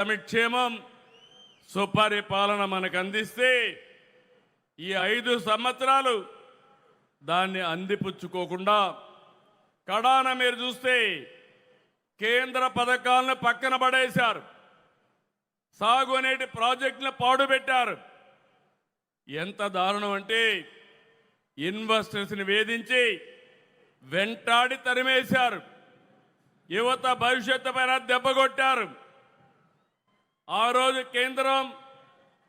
సంక్షేమం సుపరిపాలన మనకు అందిస్తే ఈ 5 సంవత్సరాలు దాన్ని అందిపుచ్చుకోకుండా కడాన మీరు చూస్తే కేంద్ర పథకాలను పక్కన పడేశారు. సాగునీటి ప్రాజెక్టులను పాడుపెట్టారు. ఎంత దారుణం అంటే ఇన్వెస్టర్స్ని వేధించి వెంటాడి తరిమేశారు. యువత భవిష్యత్తు పైన దెబ్బకొట్టారు. ఆ రోజు కేంద్రం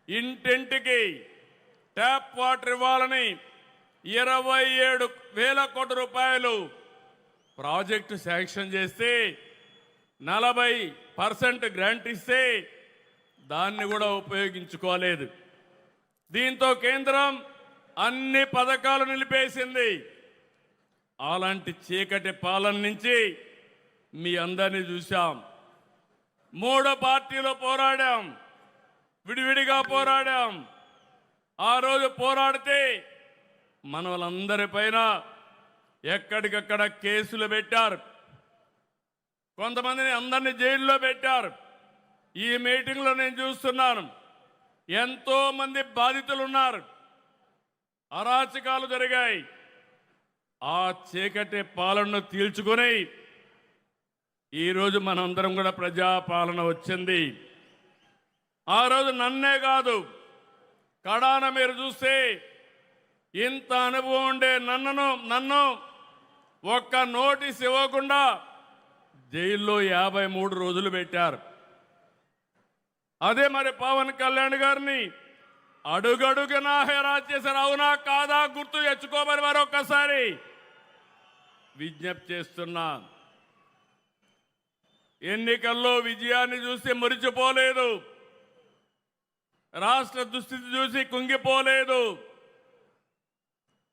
ఇంటింటికి ట్యాప్ వాటర్ ఇవ్వాలని 27,000 కోట్ల రూపాయలు ప్రాజెక్టు శాంక్షన్ చేస్తే 40% గ్రాంట్ ఇస్తే దాన్ని కూడా ఉపయోగించుకోలేదు. దీంతో కేంద్రం అన్ని పథకాలు నిలిపేసింది. అలాంటి చీకటి పాలన నుంచి మీ అందరినీ చూశాం. 3 పార్టీలు పోరాడాం, విడివిడిగా పోరాడాం. ఆ రోజు పోరాడితే మన వాళ్ళందరిపైన ఎక్కడికక్కడ కేసులు పెట్టారు. కొంతమందిని అందరినీ జైల్లో పెట్టారు. ఈ మీటింగ్లో నేను చూస్తున్నాను, ఎంతో మంది బాధితులు ఉన్నారు. అరాచకాలు జరిగాయి. ఆ చీకటి పాలనను తీల్చుకొని ఈరోజు మనందరం కూడా ప్రజాపాలన వచ్చింది. ఆ రోజు నన్నే కాదు, కడాన మీరు చూస్తే ఇంత అనుభవం ఉండే నన్ను ఒక్క నోటీస్ ఇవ్వకుండా జైల్లో 53 రోజులు పెట్టారు. అదే మరి పవన్ కళ్యాణ్ గారిని అడుగడుగునా హెరాస్ చేశారు. అవునా కాదా గుర్తు తెచ్చుకోమని మరొక్కసారి విజ్ఞప్తి చేస్తున్నా. ఎన్నికల్లో విజయాన్ని చూసి మురిచిపోలేదు, రాష్ట్ర దుస్థితి చూసి కుంగిపోలేదు.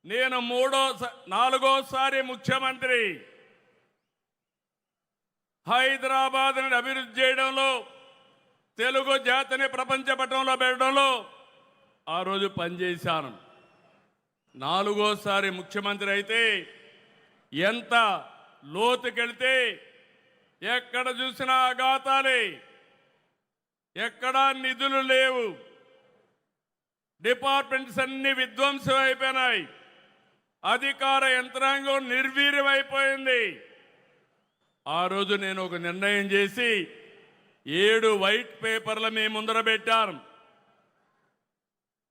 నేను 4వ ముఖ్యమంత్రి. హైదరాబాద్ని అభివృద్ధి చేయడంలో, తెలుగు జాతిని ప్రపంచ పటంలో పెట్టడంలో ఆ రోజు పనిచేశాను. 4వ ముఖ్యమంత్రి అయితే ఎంత లోతుకెళ్తే ఎక్కడ చూసినా అఘాతాలే, ఎక్కడా నిధులు లేవు, డిపార్ట్మెంట్స్ అన్ని విధ్వంసం అయిపోయినాయి, అధికార యంత్రాంగం నిర్వీర్యమైపోయింది. ఆ రోజు నేను ఒక నిర్ణయం చేసి 7 వైట్ పేపర్లు మీ ముందర పెట్టాను.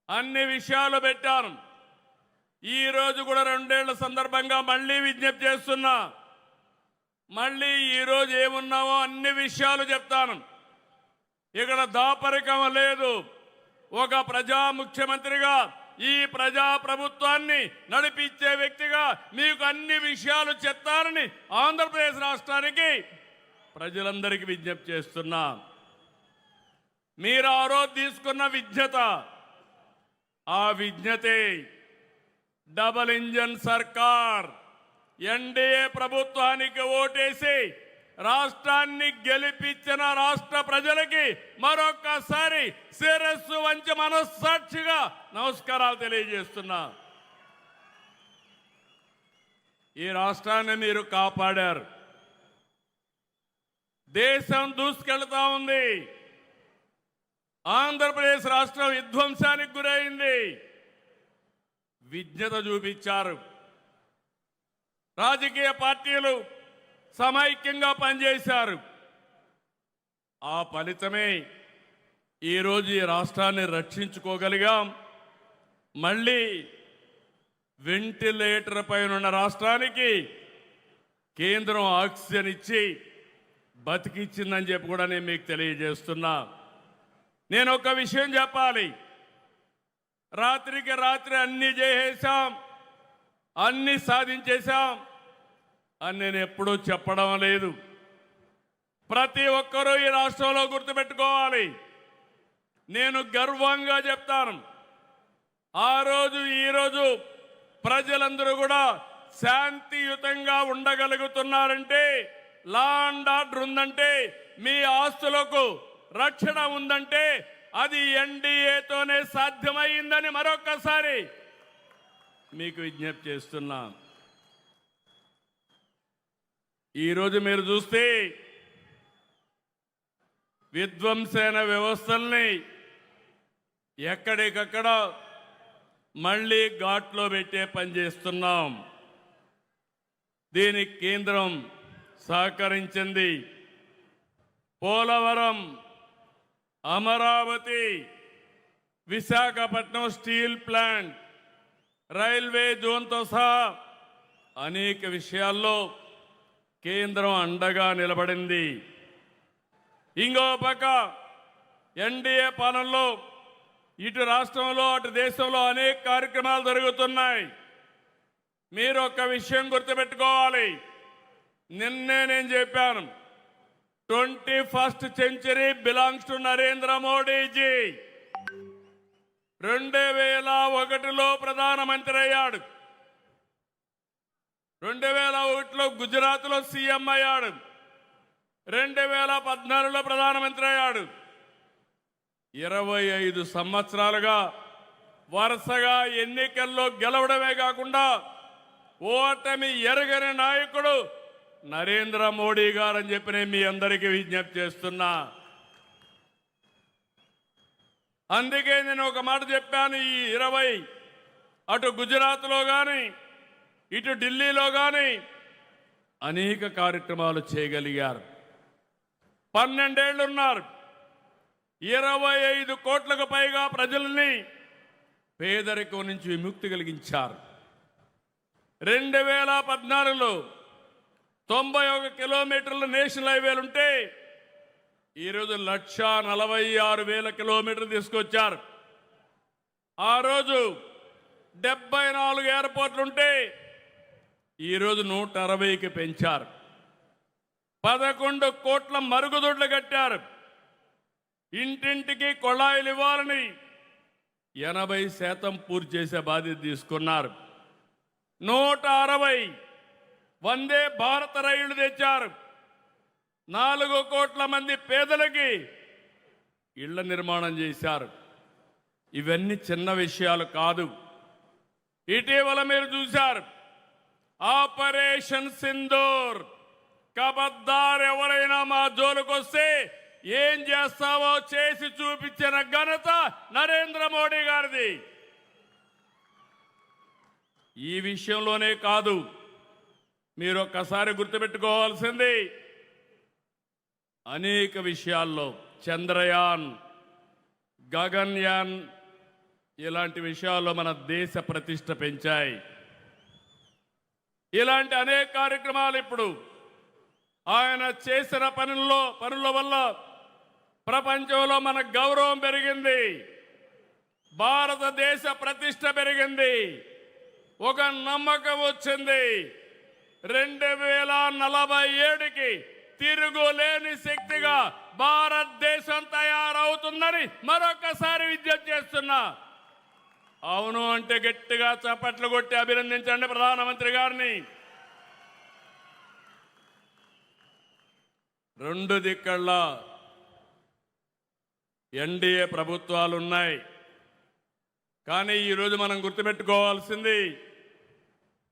అన్ని విషయాలు పెట్టాను. ఈ రోజు కూడా 2 ఏళ్ల సందర్భంగా మళ్ళీ విజ్ఞప్తి చేస్తున్నా. మళ్ళీ ఈరోజు ఏమున్నావో అన్ని విషయాలు చెప్తాను. ఇక్కడ దాపరికం లేదు. ఒక ప్రజా ముఖ్యమంత్రిగా, ఈ ప్రజా ప్రభుత్వాన్ని నడిపించే వ్యక్తిగా మీకు అన్ని విషయాలు చెప్తానని ఆంధ్రప్రదేశ్ రాష్ట్రానికి ప్రజలందరికీ విజ్ఞప్తి చేస్తున్నా. మీరు ఆ రోజు తీసుకున్న విజ్ఞత, ఆ విజ్ఞతే డబుల్ ఇంజన్ సర్కార్ ఎన్డీఏ ప్రభుత్వానికి ఓటేసి రాష్ట్రాన్ని గెలిపించిన రాష్ట్ర ప్రజలకి మరొక్కసారి శిరస్సు వంచి మనస్సాక్షిగా నమస్కారాలు తెలియజేస్తున్నా. ఈ రాష్ట్రాన్ని మీరు కాపాడారు. దేశం దూసుకెళ్తా ఉంది. ఆంధ్రప్రదేశ్ రాష్ట్రం విధ్వంసానికి గురైంది. విజ్ఞత చూపించారు. రాజకీయ పార్టీలు సమైక్యంగా పనిచేశారు. ఆ ఫలితమే ఈరోజు ఈ రాష్ట్రాన్ని రక్షించుకోగలిగాం. మళ్ళీ వెంటిలేటర్ పైన ఉన్న రాష్ట్రానికి కేంద్రం ఆక్సిజన్ ఇచ్చి బతికిచ్చిందని చెప్పి కూడా నేను మీకు తెలియజేస్తున్నా. నేను ఒక విషయం చెప్పాలి. రాత్రికి రాత్రి అన్ని చేసేసాం, అన్ని సాధించేశాం అని నేను ఎప్పుడూ చెప్పడం లేదు. ప్రతి ఒక్కరూ ఈ రాష్ట్రంలో గుర్తుపెట్టుకోవాలి. నేను గర్వంగా చెప్తాను, ఆ రోజు ఈరోజు ప్రజలందరూ కూడా శాంతియుతంగా ఉండగలుగుతున్నారంటే, లా అండ్ ఆర్డర్ ఉందంటే, మీ ఆస్తులకు రక్షణ ఉందంటే అది ఎన్డీఏతోనే సాధ్యమైందని మరొక్కసారి మీకు విజ్ఞప్తి చేస్తున్నా. ఈరోజు మీరు చూస్తే విధ్వంసైన వ్యవస్థల్ని ఎక్కడికక్కడ మళ్ళీ ఘాట్లో పెట్టే పని చేస్తున్నాం. దీనికి కేంద్రం సహకరించింది. Polavaram, Amaravati, Visakhapatnam steel plant, railway జోన్తో సహా అనేక విషయాల్లో కేంద్రం అండగా నిలబడింది. ఇంకో పక్క ఎన్డీఏ పాలనలో ఇటు రాష్ట్రంలో అటు దేశంలో అనేక కార్యక్రమాలు జరుగుతున్నాయి. మీరు ఒక విషయం గుర్తుపెట్టుకోవాలి. నిన్నే నేను చెప్పాను, 21st century belongs to Narendra Modiji. 2001లో ప్రధానమంత్రి అయ్యాడు. 2001లో గుజరాత్లో సీఎం అయ్యాడు. 2014లో ప్రధానమంత్రి అయ్యాడు. 25 సంవత్సరాలుగా వరుసగా ఎన్నికల్లో గెలవడమే కాకుండా ఓటమి ఎరగని నాయకుడు నరేంద్ర మోడీ గారని చెప్పి నేను మీ అందరికీ విజ్ఞప్తి చేస్తున్నా. అందుకే నేను ఒక మాట చెప్పాను. ఈ 20 అటు గుజరాత్లో కానీ ఇటు ఢిల్లీలో కానీ అనేక కార్యక్రమాలు చేయగలిగారు. 12 ఏళ్ళు ఉన్నారు. 25 కోట్లకు పైగా ప్రజల్ని పేదరికం నుంచి విముక్తి కలిగించారు. 2014లో 91 కిలోమీటర్ల నేషనల్ హైవేలుంటే ఈరోజు 1,46,000 కిలోమీటర్లు తీసుకొచ్చారు. ఆ రోజు 74 ఎయిర్పోర్ట్లుంటే ఈరోజు 160కి పెంచారు. 11 కోట్ల మరుగుదొడ్లు కట్టారు. ఇంటింటికి కొళాయిలు ఇవ్వాలని 80% పూర్తి చేసే బాధ్యత తీసుకున్నారు. 160 వందే భారత రైళ్లు తెచ్చారు. 4 కోట్ల మంది పేదలకి ఇళ్ల నిర్మాణం చేశారు. ఇవన్నీ చిన్న విషయాలు కాదు. ఇటీవల మీరు చూశారు ఆపరేషన్ సింధూర్. కబద్దార్ ఎవరైనా మా జోలుకొస్తే ఏం చేస్తావో చేసి చూపించిన ఘనత నరేంద్ర మోడీ గారిది. ఈ విషయంలోనే కాదు, మీరు ఒక్కసారి గుర్తుపెట్టుకోవాల్సింది అనేక విషయాల్లో చంద్రయాన్, గగన్యాన్ ఇలాంటి విషయాల్లో మన దేశ ప్రతిష్ట పెంచాయి. ఇలాంటి అనేక కార్యక్రమాలు ఇప్పుడు ఆయన చేసిన పనుల వల్ల ప్రపంచంలో మన గౌరవం పెరిగింది. భారతదేశ ప్రతిష్ట పెరిగింది. ఒక నమ్మకం వచ్చింది. 2047కి తిరుగులేని శక్తిగా భారతదేశం తయారవుతుందని మరొకసారి విజ్ఞప్తి చేస్తున్నా. అవును అంటే గట్టిగా చప్పట్లు కొట్టి అభినందించండి ప్రధానమంత్రి గారిని. 2 దిక్కళ్ళ ఎన్డీఏ ప్రభుత్వాలు ఉన్నాయి. కానీ ఈరోజు మనం గుర్తుపెట్టుకోవాల్సింది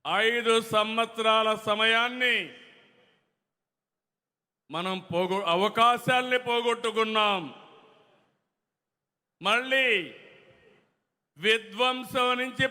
5 సంవత్సరాల సమయాన్ని మనం అవకాశాల్ని పోగొట్టుకున్నాం. మళ్ళీ విధ్వంసం నుంచి